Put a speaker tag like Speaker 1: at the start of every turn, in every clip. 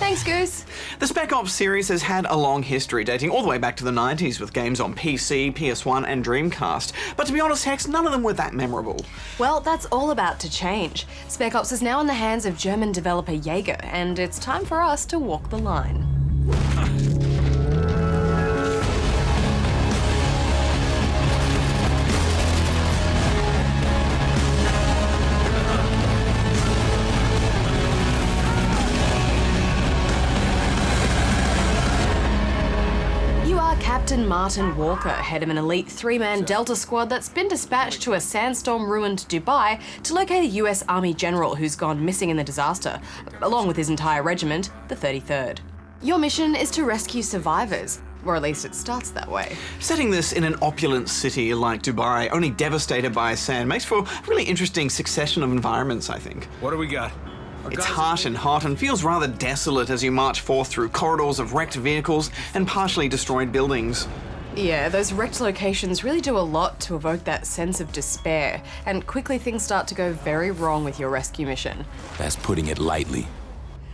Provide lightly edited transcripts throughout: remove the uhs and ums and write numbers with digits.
Speaker 1: Thanks, Goose.
Speaker 2: The Spec Ops series has had a long history, dating all the way back to the 90s with games on PC, PS1 and Dreamcast. But to be honest, Hex, none of them were that memorable.
Speaker 1: Well, that's all about to change. Spec Ops is now in the hands of German developer Yager, and it's time for us to walk the line. Captain Martin Walker, head of an elite three-man Delta squad that's been dispatched to a sandstorm-ruined Dubai to locate a US Army general who's gone missing in the disaster, along with his entire regiment, the 33rd. Your mission is to rescue survivors, or at least it starts that way.
Speaker 2: Setting this in an opulent city like Dubai, only devastated by sand, makes for a really interesting succession of environments, I think.
Speaker 3: What do we got?
Speaker 2: It's harsh and hot and feels rather desolate as you march forth through corridors of wrecked vehicles and partially destroyed buildings.
Speaker 1: Yeah, those wrecked locations really do a lot to evoke that sense of despair, and quickly things start to go very wrong with your rescue mission.
Speaker 4: That's putting it lightly.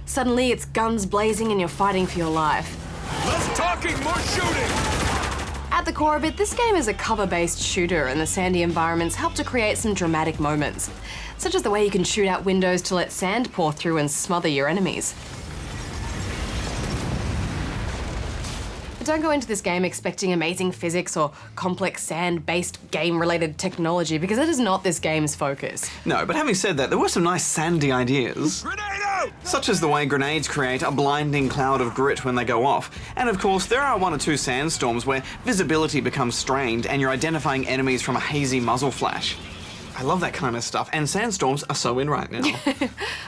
Speaker 1: Suddenly it's guns blazing and you're fighting for your life.
Speaker 3: Less talking, more shooting!
Speaker 1: At the core of it, this game is a cover-based shooter, and the sandy environments help to create some dramatic moments, such as the way you can shoot out windows to let sand pour through and smother your enemies. But don't go into this game expecting amazing physics or complex sand-based game-related technology, because that is not this game's focus.
Speaker 2: No, but having said that, there were some nice sandy ideas.
Speaker 3: Grenade out!
Speaker 2: Such as the way grenades create a blinding cloud of grit when they go off. And of course, there are one or two sandstorms where visibility becomes strained and you're identifying enemies from a hazy muzzle flash. I love that kind of stuff, and sandstorms are so in right now.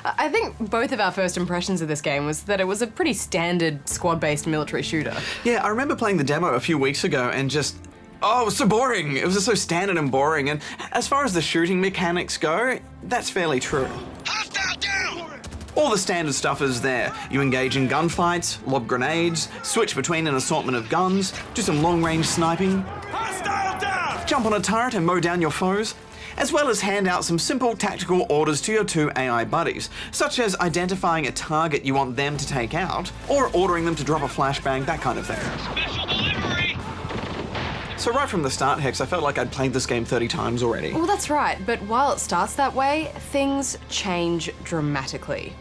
Speaker 1: I think both of our first impressions of this game was that it was a pretty standard squad-based military shooter.
Speaker 2: Yeah, I remember playing the demo a few weeks ago and just, oh, it was so boring. It was just so standard and boring, and as far as the shooting mechanics go, that's fairly true.
Speaker 3: Hostile down!
Speaker 2: All the standard stuff is there. You engage in gunfights, lob grenades, switch between an assortment of guns, do some long-range sniping,
Speaker 3: Hostile down!
Speaker 2: jump on a turret and mow down your foes, as well as hand out some simple tactical orders to your two AI buddies, such as identifying a target you want them to take out, or ordering them to drop a flashbang, that kind of thing.
Speaker 3: Special delivery!
Speaker 2: So right from the start, Hex, I felt like I'd played this game 30 times already.
Speaker 1: Well, that's right, but while it starts that way, things change dramatically.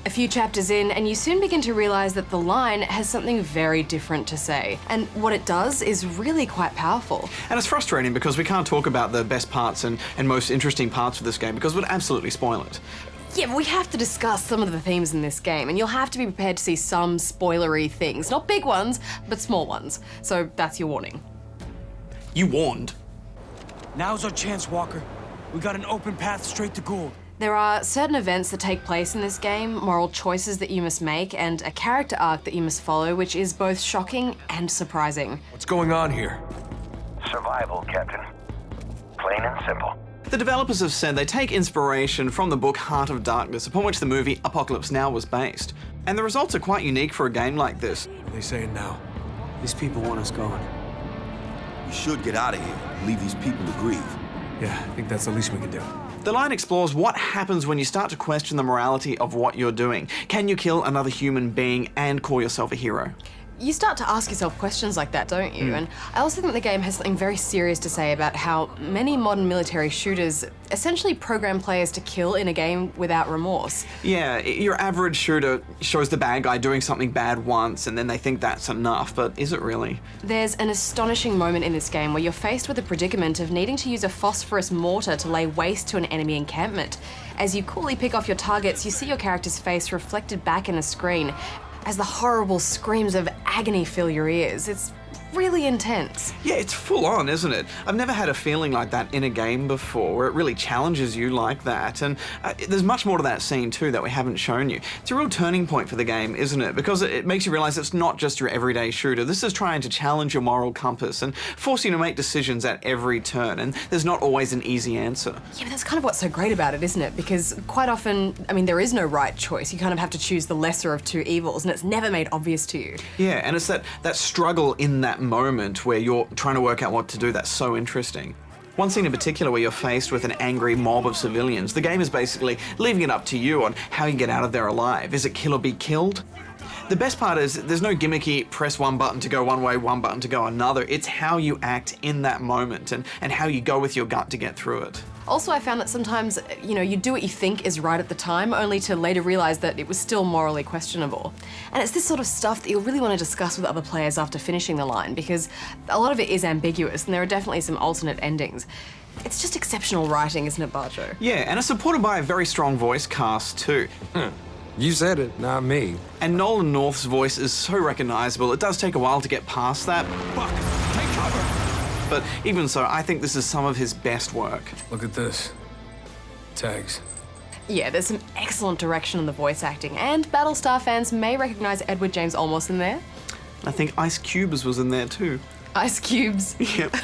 Speaker 1: A few chapters in, and you soon begin to realize that the line has something very different to say. And what it does is really quite powerful.
Speaker 2: And it's frustrating because we can't talk about the best parts and most interesting parts of this game because it would absolutely spoil it.
Speaker 1: Yeah, but we have to discuss some of the themes in this game, and you'll have to be prepared to see some spoilery things. Not big ones, but small ones. So that's your warning.
Speaker 2: You warned.
Speaker 5: Now's our chance, Walker. We got an open path straight to gold.
Speaker 1: There are certain events that take place in this game, moral choices that you must make, and a character arc that you must follow, which is both shocking and surprising.
Speaker 3: What's going on here?
Speaker 6: Survival, Captain. Plain and simple.
Speaker 2: The developers have said they take inspiration from the book Heart of Darkness, upon which the movie Apocalypse Now was based. And the results are quite unique for a game like this.
Speaker 3: What are they saying now?
Speaker 5: These people want us gone.
Speaker 7: We should get out of here and leave these people to grieve.
Speaker 3: Yeah, I think that's the least we can do.
Speaker 2: The line explores what happens when you start to question the morality of what you're doing. Can you kill another human being and call yourself a hero?
Speaker 1: You start to ask yourself questions like that, don't you? And I also think the game has something very serious to say about how many modern military shooters essentially program players to kill in a game without remorse.
Speaker 2: Yeah, your average shooter shows the bad guy doing something bad once and then they think that's enough, but is it really?
Speaker 1: There's an astonishing moment in this game where you're faced with the predicament of needing to use a phosphorus mortar to lay waste to an enemy encampment. As you coolly pick off your targets, you see your character's face reflected back in a screen as the horrible screams of agony fill your ears. It's really intense.
Speaker 2: Yeah, it's full on, isn't it? I've never had a feeling like that in a game before, where it really challenges you like that. And there's much more to that scene too that we haven't shown you. It's a real turning point for the game, isn't it? Because it makes you realize it's not just your everyday shooter. This is trying to challenge your moral compass and force you to make decisions at every turn. And there's not always an easy answer.
Speaker 1: Yeah, but that's kind of what's so great about it, isn't it? Because quite often, I mean, there is no right choice. You kind of have to choose the lesser of two evils, and it's never made obvious to you.
Speaker 2: Yeah, and it's that struggle in that moment where you're trying to work out what to do that's so interesting. One scene in particular where you're faced with an angry mob of civilians, the game is basically leaving it up to you on how you get out of there alive. Is it kill or be killed? The best part is there's no gimmicky press one button to go one way, one button to go another. It's how you act in that moment and how you go with your gut to get through it.
Speaker 1: Also, I found that sometimes, you do what you think is right at the time, only to later realize that it was still morally questionable. And it's this sort of stuff that you'll really want to discuss with other players after finishing the line, because a lot of it is ambiguous, and there are definitely some alternate endings. It's just exceptional writing, isn't it, Barjo?
Speaker 2: Yeah, and it's supported by a very strong voice cast too.
Speaker 3: You said it, not me.
Speaker 2: And Nolan North's voice is so recognizable, it does take a while to get past that.
Speaker 3: Fuck! Take cover!
Speaker 2: But even so, I think this is some of his best work.
Speaker 3: Look at this. Tags.
Speaker 1: Yeah, there's some excellent direction in the voice acting, and Battlestar fans may recognize Edward James Olmos in there.
Speaker 2: I think Ice Cubes was in there too.
Speaker 1: Ice cubes.
Speaker 2: Yep.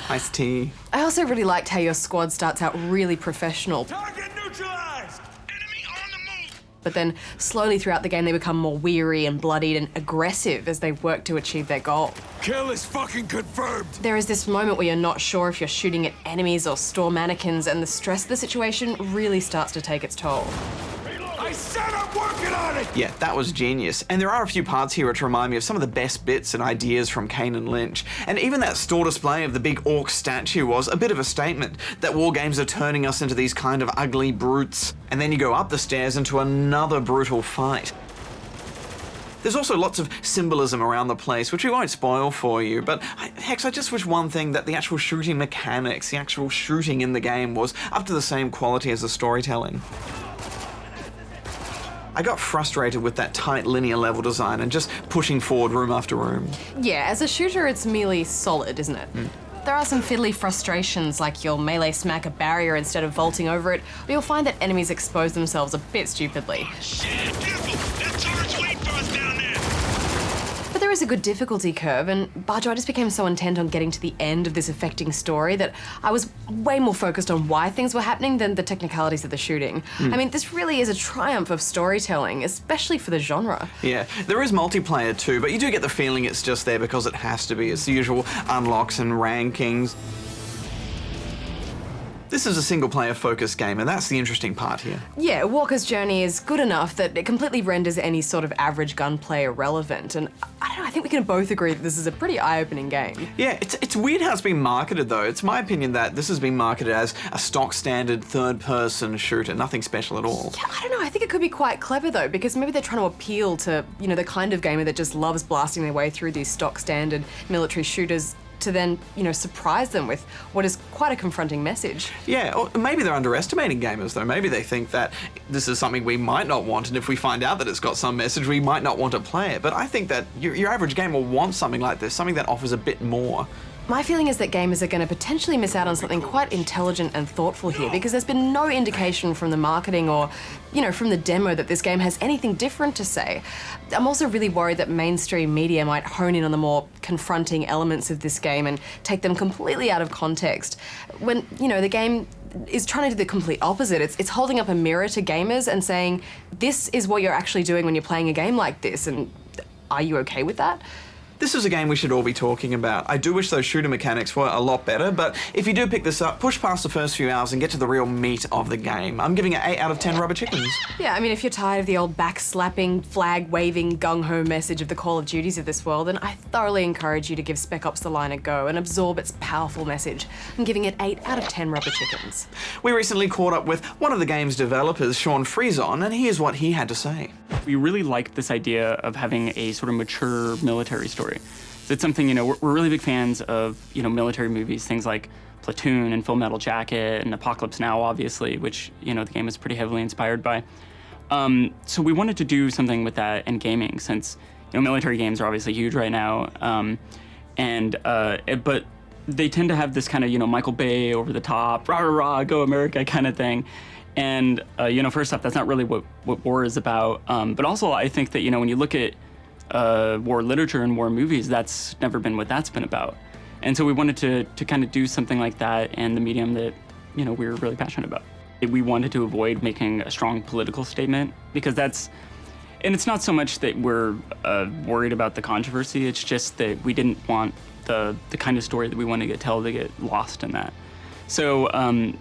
Speaker 2: Ice tea.
Speaker 1: I also really liked how your squad starts out really professional,
Speaker 5: Target neutralized! Enemy on the move!
Speaker 1: but then slowly throughout the game they become more weary and bloodied and aggressive as they work to achieve their goal.
Speaker 3: Kill is fucking confirmed!
Speaker 1: There is this moment where you're not sure if you're shooting at enemies or store mannequins, and the stress of the situation really starts to take its toll.
Speaker 3: I said I'm working on it!
Speaker 2: Yeah, that was genius. And there are a few parts here which remind me of some of the best bits and ideas from Kane and Lynch. And even that store display of the big orc statue was a bit of a statement that war games are turning us into these kind of ugly brutes. And then you go up the stairs into another brutal fight. There's also lots of symbolism around the place, which we won't spoil for you, but Hex, I just wish one thing, that the actual shooting mechanics, the actual shooting in the game was up to the same quality as the storytelling. I got frustrated with that tight linear level design and just pushing forward room after room.
Speaker 1: Yeah, as a shooter it's merely solid, isn't it? There are some fiddly frustrations, like you'll melee smack a barrier instead of vaulting over it, or you'll find that enemies expose themselves a bit stupidly.
Speaker 8: Shit, careful! That turret's waiting for us down there!
Speaker 1: But there is a good difficulty curve, and Barjo, I just became so intent on getting to the end of this affecting story that I was way more focused on why things were happening than the technicalities of the shooting. I mean, this really is a triumph of storytelling, especially for the genre.
Speaker 2: Yeah, there is multiplayer too, but you do get the feeling it's just there because it has to be. It's the usual unlocks and rankings. This is a single-player focused game, and that's the interesting part here.
Speaker 1: Yeah, Walker's journey is good enough that it completely renders any sort of average gunplay irrelevant, and I don't know, I think we can both agree that this is a pretty eye-opening game.
Speaker 2: Yeah, it's weird how it's been marketed though. It's my opinion that this has been marketed as a stock standard third-person shooter, nothing special at all.
Speaker 1: Yeah, I don't know, I think it could be quite clever though, because maybe they're trying to appeal to, the kind of gamer that just loves blasting their way through these stock standard military shooters to then, surprise them with what is quite a confronting message.
Speaker 2: Yeah, or maybe they're underestimating gamers though. Maybe they think that this is something we might not want, and if we find out that it's got some message, we might not want to play it. But I think that your average gamer wants something like this, something that offers a bit more.
Speaker 1: My feeling is that gamers are going to potentially miss out on something quite intelligent and thoughtful here, because there's been no indication from the marketing or, from the demo that this game has anything different to say. I'm also really worried that mainstream media might hone in on the more confronting elements of this game and take them completely out of context, when, the game is trying to do the complete opposite. It's holding up a mirror to gamers and saying, this is what you're actually doing when you're playing a game like this, and are you okay with that?
Speaker 2: This is a game we should all be talking about. I do wish those shooter mechanics were a lot better, but if you do pick this up, push past the first few hours and get to the real meat of the game. I'm giving it 8 out of 10 rubber chickens.
Speaker 1: Yeah, I mean, if you're tired of the old back-slapping, flag-waving, gung-ho message of the Call of Duties of this world, then I thoroughly encourage you to give Spec Ops The Line a go and absorb its powerful message. I'm giving it 8 out of 10 rubber chickens.
Speaker 2: We recently caught up with one of the game's developers, Sean Friesen, and here's what he had to say.
Speaker 9: We really liked this idea of having a sort of mature military story. So it's something, we're really big fans of, military movies, things like Platoon and Full Metal Jacket and Apocalypse Now, obviously, which, the game is pretty heavily inspired by. So we wanted to do something with that in gaming, since, military games are obviously huge right now. But they tend to have this kind of, Michael Bay over the top, rah, rah, rah, go America kind of thing. And, first off, that's not really what war is about. But also, I think that, when you look at war literature and war movies, that's never been what that's been about. And so we wanted to kind of do something like that in the medium that, we were really passionate about. We wanted to avoid making a strong political statement, because and it's not so much that we're worried about the controversy, it's just that we didn't want the kind of story that we want to tell to get lost in that. So,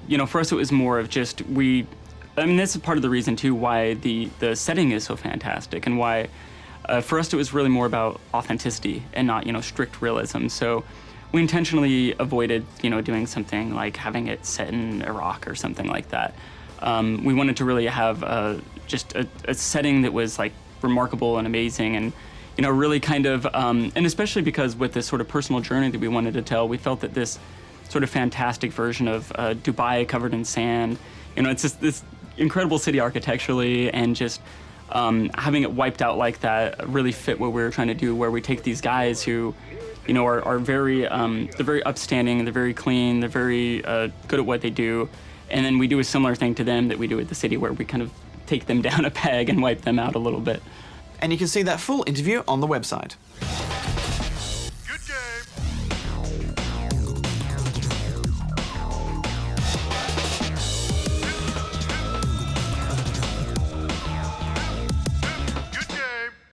Speaker 9: you know, for us it was more of just this is part of the reason too why the setting is so fantastic, and why for us it was really more about authenticity and not, you know, strict realism. So we intentionally avoided, you know, doing something like having it set in Iraq or something like that. We wanted to really have just a setting that was like remarkable and amazing, and you know, really kind of, and especially because with this sort of personal journey that we wanted to tell, we felt that this sort of fantastic version of Dubai covered in sand, you know, it's just this incredible city architecturally, and just having it wiped out like that really fit what we were trying to do, where we take these guys who, you know, are very, they're very upstanding, they're very clean, they're very good at what they do, and then we do a similar thing to them that we do at the city, where we kind of take them down a peg and wipe them out a little bit.
Speaker 2: And you can see that full interview on the website.